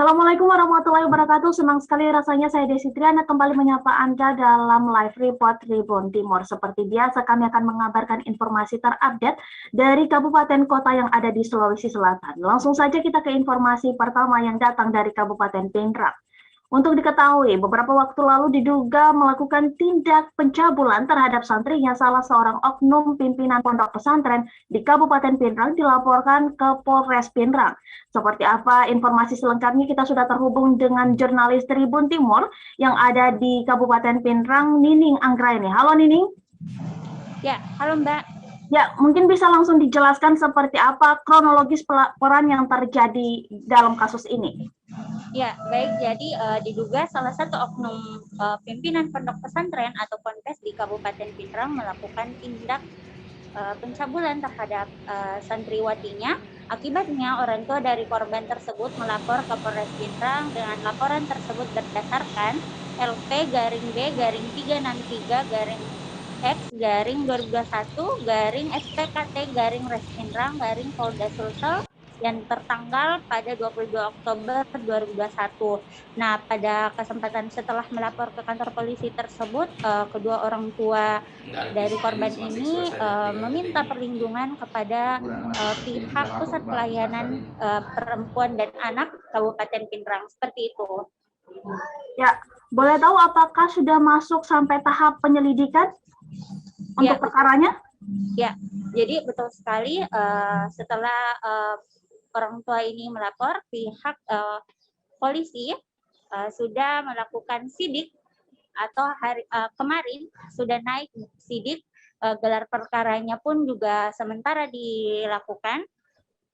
Assalamualaikum warahmatullahi wabarakatuh. Senang sekali rasanya saya Desi Triana kembali menyapa Anda dalam live report Tribun Timur. Seperti biasa kami akan mengabarkan informasi terupdate dari kabupaten kota yang ada di Sulawesi Selatan. Langsung saja kita ke informasi pertama yang datang dari Kabupaten Pindrang. Untuk diketahui, beberapa waktu lalu diduga melakukan tindak pencabulan terhadap santrinya salah seorang oknum pimpinan pondok pesantren di Kabupaten Pindrang dilaporkan ke Polres Pindrang. Seperti apa informasi selengkapnya kita sudah terhubung dengan jurnalis Tribun Timur yang ada di Kabupaten Pindrang, Nining Anggraini. Halo Nining. Ya, halo Mbak. Ya, mungkin bisa langsung dijelaskan seperti apa kronologis pelaporan yang terjadi dalam kasus ini. Ya, baik. Jadi diduga salah satu oknum pimpinan pondok pesantren atau ponpes di Kabupaten Pindrang melakukan tindak pencabulan terhadap santriwatinya. Akibatnya orang tua dari korban tersebut melapor ke Polres Pindrang dengan laporan tersebut berdasarkan LP-B-3-X-2021-SPKT-Res Pindrang Polda Sulsel yang tertanggal pada 22 Oktober 2021. Nah, pada kesempatan setelah melapor ke kantor polisi tersebut, kedua orang tua dari korban ini meminta perlindungan kepada pihak Pusat Pelayanan Perempuan dan Anak Kabupaten Pindrang. Seperti itu. Ya, boleh tahu apakah sudah masuk sampai tahap penyelidikan untuk perkaranya? Ya, jadi betul sekali setelah orang tua ini melapor, pihak polisi sudah melakukan sidik atau kemarin sudah naik sidik, gelar perkaranya pun juga sementara dilakukan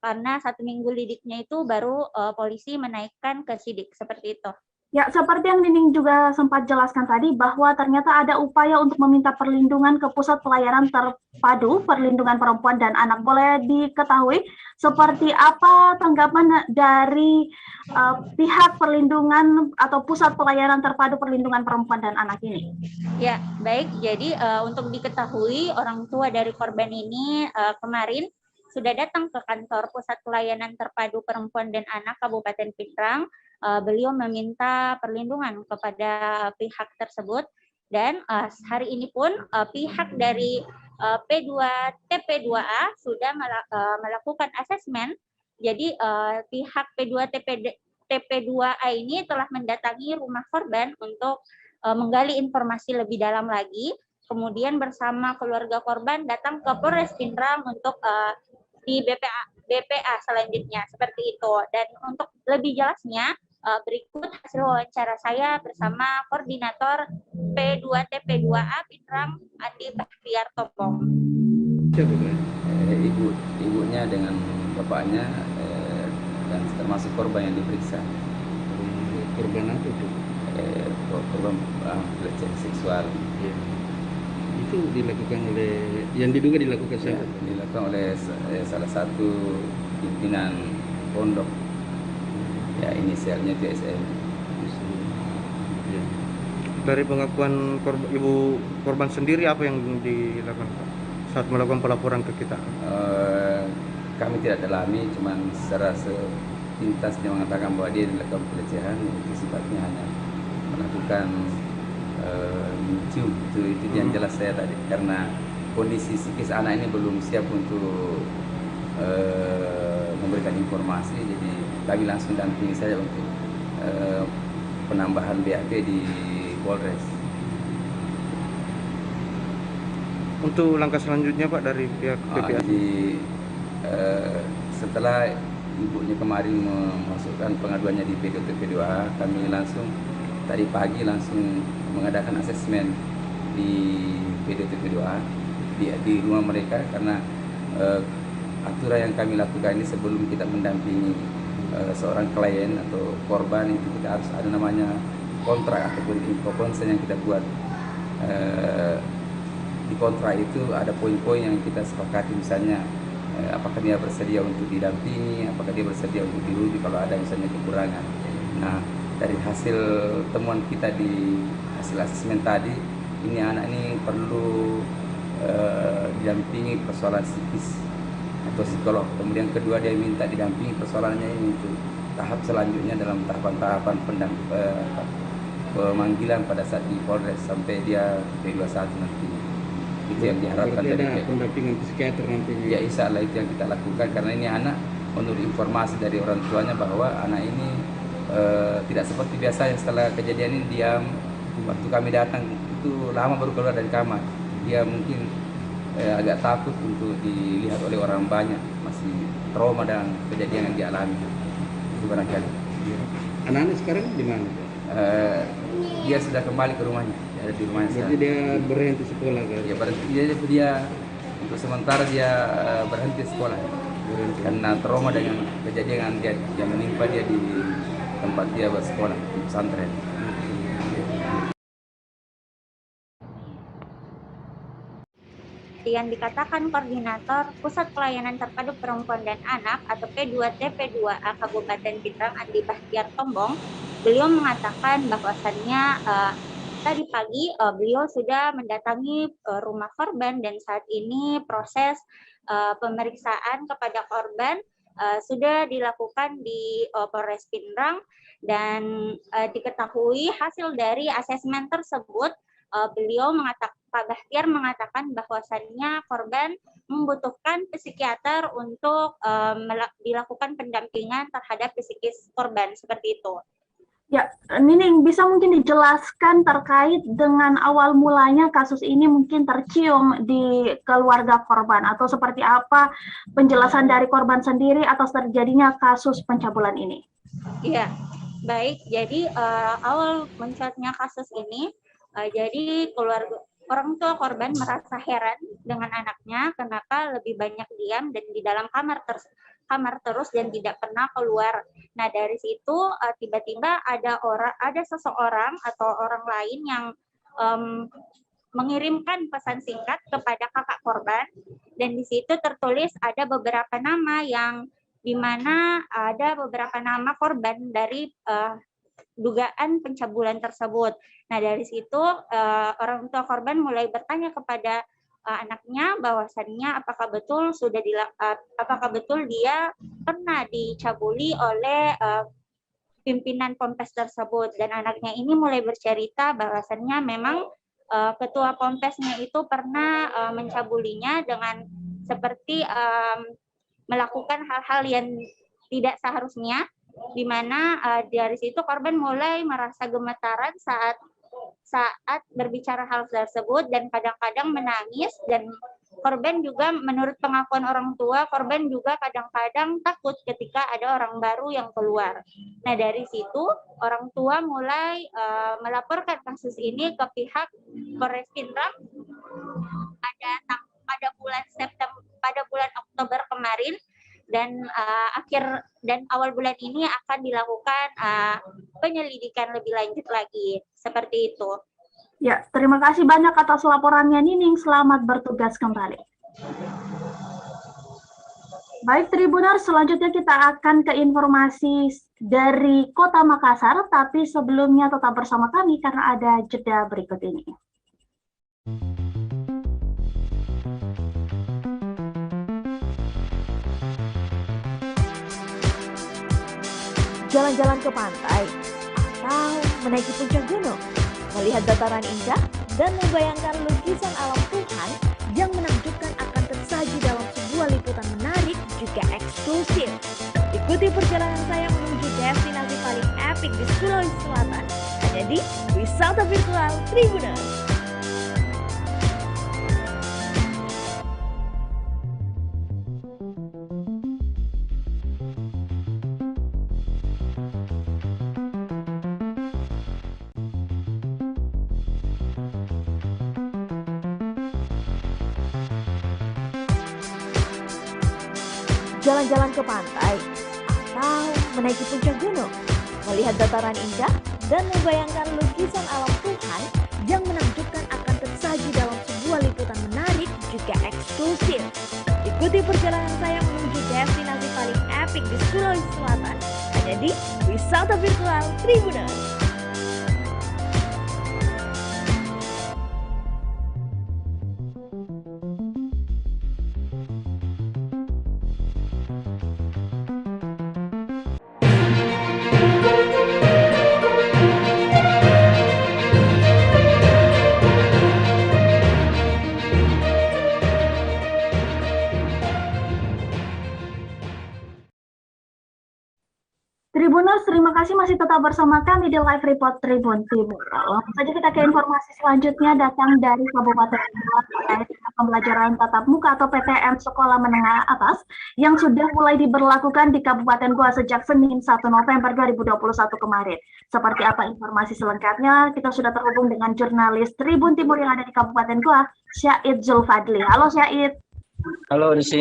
karena 1 minggu lidiknya itu baru polisi menaikkan ke sidik, seperti itu. Ya, seperti yang Nining juga sempat jelaskan tadi bahwa ternyata ada upaya untuk meminta perlindungan ke Pusat Pelayanan Terpadu Perlindungan Perempuan dan Anak. Boleh diketahui seperti apa tanggapan dari pihak perlindungan atau Pusat Pelayanan Terpadu Perlindungan Perempuan dan Anak ini? Ya, baik. Jadi untuk diketahui orang tua dari korban ini kemarin sudah datang ke kantor Pusat Pelayanan Terpadu Perempuan dan Anak Kabupaten Pindrang. Beliau meminta perlindungan kepada pihak tersebut dan hari ini pun pihak dari P2TP2A sudah melakukan asesmen. Jadi pihak P2TP2A ini telah mendatangi rumah korban untuk menggali informasi lebih dalam lagi. Kemudian bersama keluarga korban datang ke Polres Pindrang untuk di BPA selanjutnya, seperti itu. Dan untuk lebih jelasnya, berikut hasil wawancara saya bersama koordinator P2TP2A Pindrang, Andi Bahtiarto. Ibunya dengan bapaknya dan termasuk korban yang diperiksa. Korban apa itu? Korban pelecehan seksual. Ya. Itu dilakukan oleh yang diduga dilakukan ya, dilakukan oleh salah satu pimpinan pondok. Ya, inisialnya itu SM. Ya. Dari pengakuan ibu korban sendiri apa yang dilakukan saat melakukan pelaporan ke kita? Kami tidak dalami, cuman secara sepintas dia mengatakan bahwa dia dilakukan pelecehan, itu sifatnya hanya melakukan mencium, itu yang jelas saya tadi, karena kondisi psikis anak ini belum siap untuk memberikan informasi, jadi kami langsung dampingi saja untuk penambahan BAP di Polres. Untuk langkah selanjutnya Pak dari pihak PPA? Setelah ibunya kemarin memasukkan pengaduannya di P2TP2A, kami langsung tadi pagi langsung mengadakan asesmen di P2TP2A di rumah mereka, karena aturan yang kami lakukan ini sebelum kita mendampingi seorang klien atau korban, itu kita harus ada namanya kontrak ataupun info konsen yang kita buat. Di kontrak itu ada poin-poin yang kita sepakati, misalnya apakah dia bersedia untuk didampingi, apakah dia bersedia untuk dirujuk kalau ada misalnya kekurangan. Nah, dari hasil temuan kita di hasil asesmen tadi, ini anak ini perlu didampingi persoalan psikis atau psikolog. Kemudian kedua, dia minta didampingi persoalannya ini untuk tahap selanjutnya dalam tahapan-tahapan pemanggilan pada saat di Polres sampai dia P21 nanti. Itu yang diharapkan Berarti dari ada pendampingan psikiater nantinya. ya, insya Allah itu yang kita lakukan, karena ini anak menurut informasi dari orang tuanya bahwa anak ini tidak seperti biasanya. Setelah kejadian ini diam, waktu kami datang itu lama baru keluar dari kamar. Dia mungkin agak takut untuk dilihat oleh orang banyak, masih trauma dengan kejadian yang dialami itu barangkali. Anak-anak sekarang di mana? Dia sudah kembali ke rumahnya, dia ada di rumahnya Berarti sekarang. dia berhenti sekolah kan? Ya, berarti dia untuk sementara dia berhenti sekolah karena trauma dengan kejadian yang menimpa dia di tempat dia bersekolah di pesantren. Yang dikatakan Koordinator Pusat Pelayanan Terpadu Perempuan dan Anak atau P2T P2A Kabupaten Pindrang Andi Bahtiar Tombong, beliau mengatakan bahwasannya tadi pagi beliau sudah mendatangi rumah korban dan saat ini proses pemeriksaan kepada korban sudah dilakukan di Polres Pindrang, dan diketahui hasil dari asesmen tersebut beliau Pak Bahtiar mengatakan bahwasannya korban membutuhkan psikiater untuk dilakukan pendampingan terhadap psikis korban, seperti itu. Ya, Nining, bisa mungkin dijelaskan terkait dengan awal mulanya kasus ini mungkin tercium di keluarga korban, atau seperti apa penjelasan dari korban sendiri atas terjadinya kasus pencabulan ini? Iya, baik. Jadi awal munculnya kasus ini, jadi orang tua korban merasa heran dengan anaknya kenapa lebih banyak diam dan di dalam kamar terus dan tidak pernah keluar. Nah, dari situ tiba-tiba ada seseorang atau orang lain yang mengirimkan pesan singkat kepada kakak korban, dan di situ tertulis ada beberapa nama yang di mana ada beberapa nama korban dari dugaan pencabulan tersebut. Nah, dari situ orang tua korban mulai bertanya kepada anaknya bahwasannya apakah betul dia pernah dicabuli oleh pimpinan Ponpes tersebut, dan anaknya ini mulai bercerita bahwasannya memang ketua Ponpesnya itu pernah mencabulinya dengan seperti melakukan hal-hal yang tidak seharusnya, di mana dari situ korban mulai merasa gemetaran saat berbicara hal tersebut dan kadang-kadang menangis, dan korban juga menurut pengakuan orang tua, korban juga kadang-kadang takut ketika ada orang baru yang keluar. Nah, dari situ orang tua mulai melaporkan kasus ini ke pihak Polres Pindrang pada bulan Oktober kemarin, dan awal bulan ini akan dilakukan penyelidikan lebih lanjut lagi, seperti itu. Ya, terima kasih banyak atas laporannya, Nining. Selamat bertugas kembali. Baik, Tribuners, selanjutnya kita akan ke informasi dari Kota Makassar, tapi sebelumnya tetap bersama kami karena ada jeda berikut ini. Jalan-jalan ke pantai, atau menaiki puncak gunung, melihat dataran indah, dan membayangkan lukisan alam Tuhan yang menakjubkan akan tersaji dalam sebuah liputan menarik juga eksklusif. Ikuti perjalanan saya menuju destinasi paling epik di Sulawesi Selatan, hanya di Wisata Virtual Tribuners. Jalan-jalan ke pantai, atau menaiki puncak gunung, melihat dataran indah, dan membayangkan lukisan alam Tuhan yang menakjubkan akan tersaji dalam sebuah liputan menarik juga eksklusif. Ikuti perjalanan saya menuju destinasi paling epik di Sulawesi Selatan, hanya di Wisata Virtual Tribuners. masih tetap bersama kami di Live Report Tribun Timur. Langsung saja kita ke informasi selanjutnya datang dari Kabupaten Goa terkait dengan pembelajaran tatap muka atau PTM Sekolah Menengah Atas yang sudah mulai diberlakukan di Kabupaten Goa sejak Senin 1 November 2021 kemarin. Seperti apa informasi selengkapnya? Kita sudah terhubung dengan jurnalis Tribun Timur yang ada di Kabupaten Goa, Syahid Zulfadli. Halo Syahid. Halo Desi.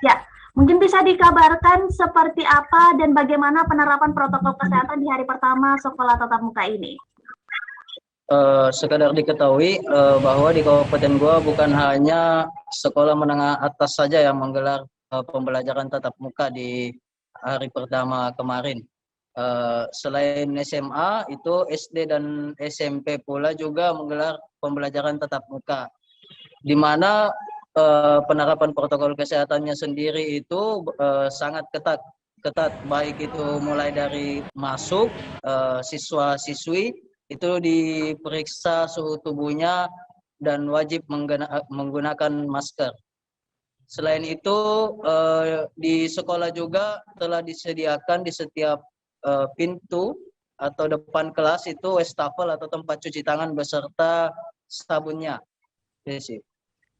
Ya, mungkin bisa dikabarkan seperti apa dan bagaimana penerapan protokol kesehatan di hari pertama sekolah tatap muka ini? Sekadar diketahui bahwa di Kabupaten Goa bukan hanya sekolah menengah atas saja yang menggelar pembelajaran tatap muka di hari pertama kemarin. Selain SMA, itu SD dan SMP pula juga menggelar pembelajaran tatap muka, di mana penerapan protokol kesehatannya sendiri itu sangat ketat, baik itu mulai dari masuk siswa-siswi itu diperiksa suhu tubuhnya dan wajib menggunakan masker. Selain itu di sekolah juga telah disediakan di setiap pintu atau depan kelas itu wastafel atau tempat cuci tangan beserta sabunnya.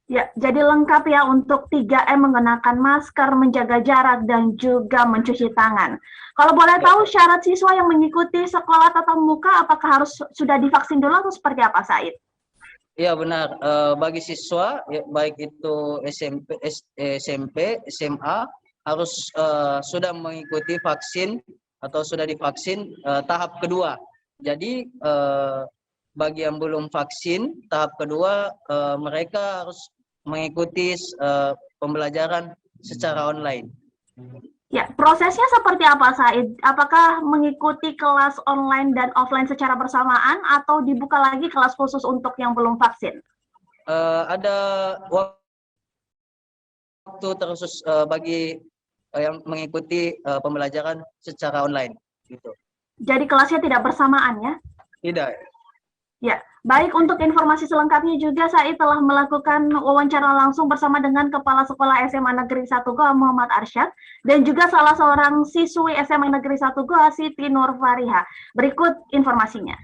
Ya, jadi lengkap ya untuk 3M menggunakan masker, menjaga jarak, dan juga mencuci tangan. Kalau boleh tahu syarat siswa yang mengikuti sekolah tatap muka apakah harus sudah divaksin dulu atau seperti apa, Said? Iya benar, bagi siswa baik itu SMP, SMA harus sudah mengikuti vaksin atau sudah divaksin tahap kedua. Jadi bagi yang belum vaksin tahap kedua mereka harus mengikuti pembelajaran secara online. Ya, prosesnya seperti apa, Said? Apakah mengikuti kelas online dan offline secara bersamaan atau dibuka lagi kelas khusus untuk yang belum vaksin? Ada waktu terkhusus bagi yang mengikuti pembelajaran secara online. Gitu. Jadi kelasnya tidak bersamaan ya? Tidak. Ya, baik, untuk informasi selengkapnya juga Said telah melakukan wawancara langsung bersama dengan Kepala Sekolah SMA Negeri 1 Goa Muhammad Arsyad dan juga salah seorang siswi SMA Negeri 1 Goa Siti Nur Fariha. Berikut informasinya.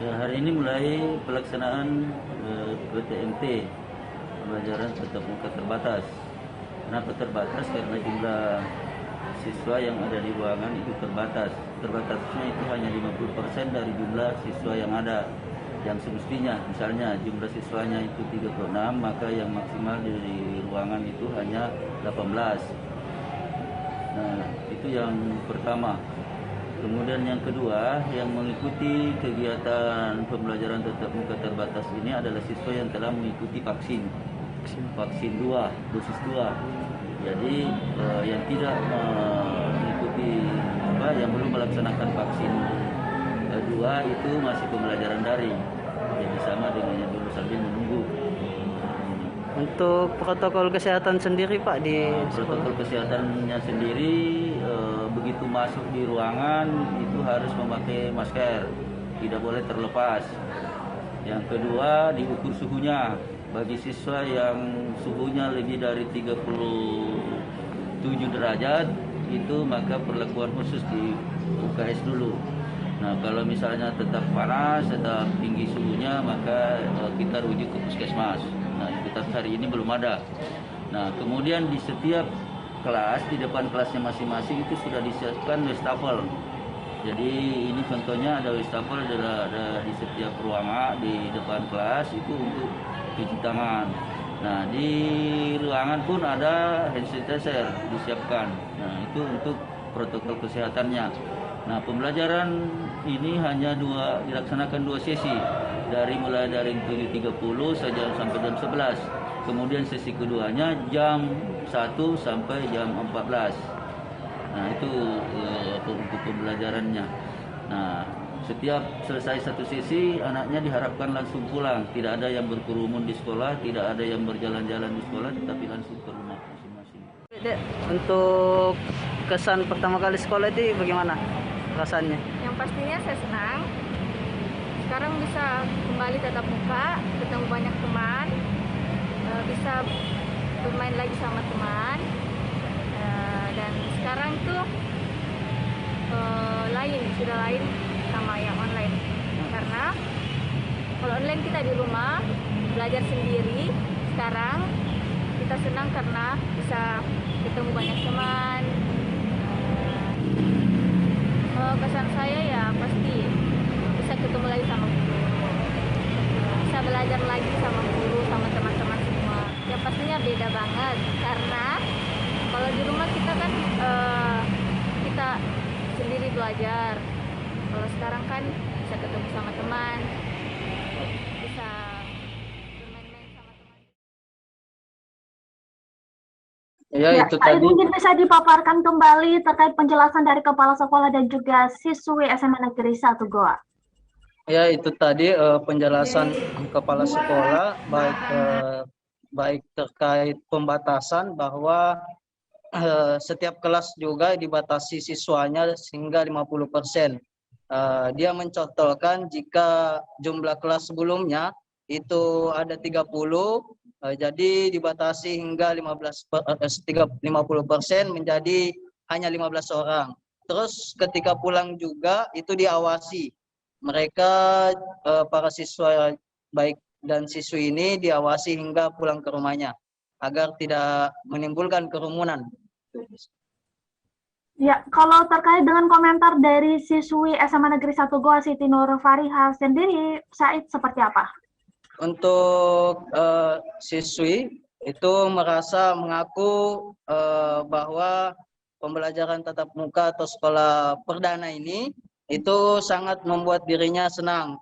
Ya, hari ini mulai pelaksanaan PTMT, pembelajaran tatap muka terbatas. Kenapa terbatas? Karena jumlah siswa yang ada di ruangan itu terbatas. Terbatasnya itu hanya 50% dari jumlah siswa yang ada. Yang semestinya, misalnya jumlah siswanya itu 36, maka yang maksimal di ruangan itu hanya 18. Nah, itu yang pertama. Kemudian yang kedua, yang mengikuti kegiatan pembelajaran tatap muka terbatas ini adalah siswa yang telah mengikuti vaksin 2, dosis 2. Jadi yang tidak mengikuti yang belum melaksanakan vaksin 2 itu masih pembelajaran daring. Jadi sama dengan yang dulu sambil menunggu. Untuk protokol kesehatan sendiri Pak di protokol kesehatannya sendiri begitu masuk di ruangan itu harus memakai masker, tidak boleh terlepas. Yang kedua diukur suhunya. Bagi siswa yang suhunya lebih dari 37 derajat itu maka perlakuan khusus di UKS dulu. Nah, kalau misalnya tetap panas, tetap tinggi suhunya, maka kita rujuk ke puskesmas. Nah, tetapi hari ini belum ada. Nah, kemudian di setiap kelas, di depan kelasnya masing-masing itu sudah disiapkan wastafel. Jadi ini contohnya ada wastafel ada di setiap ruangan di depan kelas itu untuk cuci tangan. Nah, di ruangan pun ada hand sanitizer disiapkan. Nah, itu untuk protokol kesehatannya. Nah, pembelajaran ini hanya dilaksanakan 2 sesi. Mulai dari 7.30 saja sampai jam 11. Kemudian sesi keduanya jam 1 sampai jam 14. Nah, itu untuk pembelajarannya. Nah, setiap selesai satu sesi, anaknya diharapkan langsung pulang. Tidak ada yang berkerumun di sekolah, tidak ada yang berjalan-jalan di sekolah, tetapi langsung ke rumah masing-masing. Untuk kesan pertama kali sekolah itu bagaimana rasanya? Yang pastinya saya senang. Sekarang bisa kembali tatap muka, ketemu banyak teman, bisa bermain lagi sama teman. Dan sekarang tuh sudah lain sama yang online. Karena kalau online kita di rumah belajar sendiri, sekarang kita senang karena bisa ketemu banyak teman. Kesan saya ya pasti bisa ketemu lagi sama guru, bisa belajar lagi sama guru, sama teman-teman semua. Yang pastinya beda banget karena kalau di rumah kita kan kita sendiri belajar. Kalau sekarang kan bisa ketemu sama teman, bisa bermain-main sama teman. Ya, itu Pak, tadi. mungkin bisa dipaparkan kembali terkait penjelasan dari Kepala Sekolah dan juga siswi SMA Negeri 1 Goa. Ya, itu tadi penjelasan kepala sekolah baik terkait pembatasan bahwa setiap kelas juga dibatasi siswanya hingga 50%. Dia mencontohkan jika jumlah kelas sebelumnya itu ada 30, jadi dibatasi hingga 50% menjadi hanya 15 orang. Terus ketika pulang juga itu diawasi. Mereka para siswa baik dan siswi ini diawasi hingga pulang ke rumahnya agar tidak menimbulkan kerumunan. Ya, kalau terkait dengan komentar dari siswi SMA Negeri 1 Goa Siti Nur Fariha sendiri, Said seperti apa? Untuk siswi itu mengaku bahwa pembelajaran tatap muka atau sekolah perdana ini itu sangat membuat dirinya senang.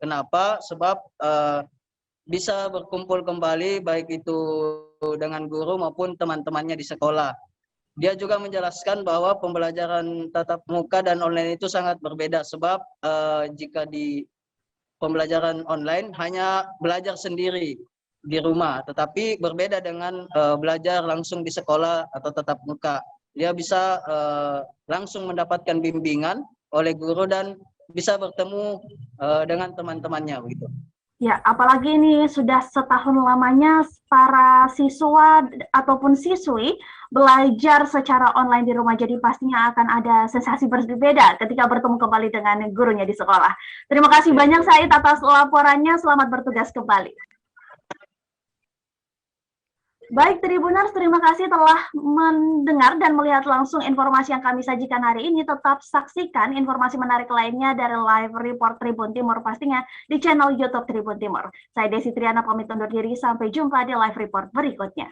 Kenapa? Sebab bisa berkumpul kembali baik itu dengan guru maupun teman-temannya di sekolah. Dia juga menjelaskan bahwa pembelajaran tatap muka dan online itu sangat berbeda sebab jika di pembelajaran online hanya belajar sendiri di rumah, tetapi berbeda dengan belajar langsung di sekolah atau tatap muka. Dia bisa langsung mendapatkan bimbingan oleh guru dan bisa bertemu dengan teman-temannya begitu. Ya, apalagi ini sudah setahun lamanya para siswa ataupun siswi belajar secara online di rumah, jadi pastinya akan ada sensasi berbeda ketika bertemu kembali dengan gurunya di sekolah. Terima kasih banyak Said atas laporannya, selamat bertugas kembali. Baik Tribuners, terima kasih telah mendengar dan melihat langsung informasi yang kami sajikan hari ini. Tetap saksikan informasi menarik lainnya dari live report Tribun Timur pastinya di channel YouTube Tribun Timur. Saya Desi Triana pamit undur diri, sampai jumpa di live report berikutnya.